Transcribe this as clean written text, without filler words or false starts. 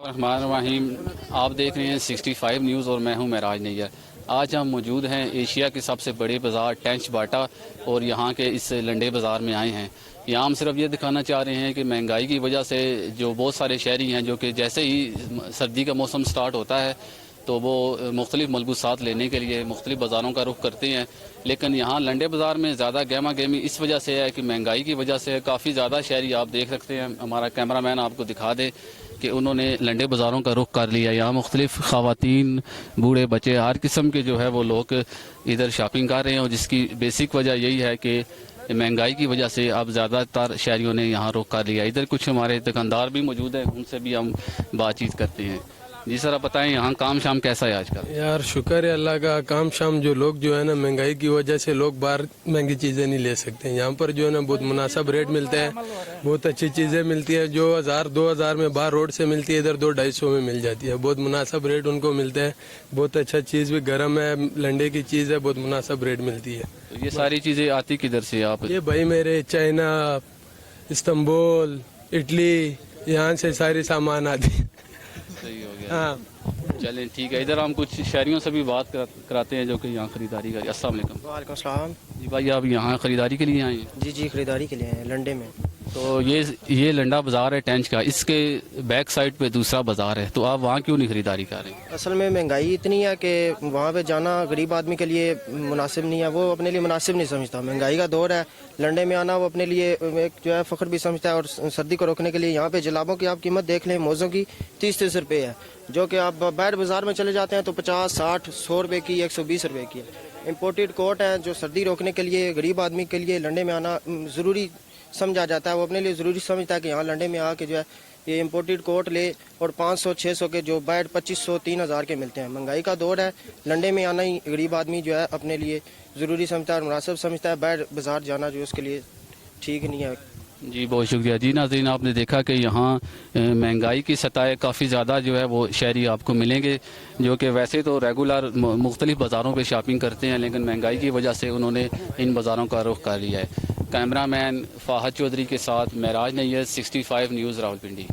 الرحمن الرحیم، آپ دیکھ رہے ہیں 65 نیوز اور میں ہوں معراج نیر۔ آج ہم موجود ہیں ایشیا کے سب سے بڑے بازار ٹینچ باٹا اور یہاں کے اس لنڈے بازار میں آئے ہیں۔ یہاں ہم صرف یہ دکھانا چاہ رہے ہیں کہ مہنگائی کی وجہ سے جو بہت سارے شہری ہیں جو کہ جیسے ہی سردی کا موسم سٹارٹ ہوتا ہے تو وہ مختلف ملبوسات لینے کے لیے مختلف بازاروں کا رخ کرتے ہیں، لیکن یہاں لنڈے بازار میں زیادہ گہما گہمی اس وجہ سے ہے کہ مہنگائی کی وجہ سے کافی زیادہ شہری آپ دیکھ سکتے ہیں، ہمارا کیمرہ مین آپ کو دکھا دے کہ انہوں نے لنڈے بازاروں کا رخ کر لیا۔ یہاں مختلف خواتین، بوڑھے، بچے، ہر قسم کے جو ہے وہ لوگ ادھر شاپنگ کر رہے ہیں، اور جس کی بیسک وجہ یہی ہے کہ مہنگائی کی وجہ سے اب زیادہ تر شہریوں نے یہاں رخ کر لیا۔ ادھر کچھ ہمارے دکاندار بھی موجود ہیں، ان سے بھی ہم بات چیت کرتے ہیں۔ جی سر، آپ بتائیں یہاں کام شام کیسا ہے آج کل؟ یار شکر ہے اللہ کا، کام شام جو لوگ جو ہے نا مہنگائی کی وجہ سے لوگ باہر مہنگی چیزیں نہیں لے سکتے ہیں، یہاں پر جو ہے نا بہت مناسب ریٹ ملتے ہیں، بہت اچھی چیزیں ملتی ہے، جو 1000-2000 میں باہر روڈ سے ملتی ہے ادھر 200-250 میں مل جاتی ہے، بہت مناسب ریٹ ان کو ملتے ہیں، بہت اچھا چیز بھی گرم ہے، لنڈے کی چیز ہے، بہت مناسب ریٹ ملتی ہے۔ تو یہ ساری چیزیں آتی کدھر سے آپ؟ یہ بھائی میرے چائنا، استنبول، اٹلی، یہاں سے ساری سامان آتی ہے۔ صحیح ہو گیا، ہاں چلیں ٹھیک ہے۔ ادھر ہم کچھ شہریوں سے بھی بات کراتے ہیں جو کہ یہاں خریداری کر۔ السلام علیکم۔ وعلیکم السلام۔ جی بھائی، آپ یہاں خریداری کے لیے آئے ہیں؟ جی خریداری کے لیے ہیں لنڈے میں۔ تو یہ لنڈا بازار ہے ٹینچ کا، اس کے بیک سائڈ پہ دوسرا بازار ہے، تو آپ وہاں کیوں نہیں خریداری کر رہے ہیں؟ اصل میں مہنگائی اتنی ہے کہ وہاں پہ جانا غریب آدمی کے لیے مناسب نہیں ہے، وہ اپنے لیے مناسب نہیں سمجھتا۔ مہنگائی کا دور ہے، لنڈے میں آنا وہ اپنے لیے ایک جو ہے فخر بھی سمجھتا ہے، اور سردی کو روکنے کے لیے یہاں پہ جلابوں کی آپ قیمت دیکھ لیں، موزوں کی 30 روپے ہے، جو کہ آپ باہر بازار میں چلے جاتے ہیں تو 50، 60، 100 روپے کی، 120 روپے کی ہے۔ امپورٹڈ کوٹ ہے جو سردی روکنے کے لیے غریب آدمی کے لیے لنڈے میں آنا ضروری سمجھا جاتا ہے، وہ اپنے لیے ضروری سمجھتا ہے کہ یہاں لنڈے میں آ کے جو ہے یہ امپورٹڈ کوٹ لے، اور 500-600 کے جو باہر 2500-3000 کے ملتے ہیں۔ مہنگائی کا دور ہے، لنڈے میں آنا ہی غریب آدمی جو ہے اپنے لیے ضروری سمجھتا ہے اور مناسب سمجھتا ہے، باہر بازار جانا جو اس کے لیے ٹھیک نہیں ہے۔ جی بہت شکریہ۔ جی ناظرین، آپ نے دیکھا کہ یہاں مہنگائی کی سطح کافی زیادہ جو ہے وہ شہری آپ کو ملیں گے، جو کہ ویسے تو ریگولر مختلف بازاروں پہ شاپنگ کرتے ہیں، لیکن مہنگائی کی وجہ سے انہوں نے ان بازاروں کا رخ کر لیا ہے۔ کیمرہ مین فاہد چودھری کے ساتھ معراج نیر، 65 نیوز، راولپنڈی۔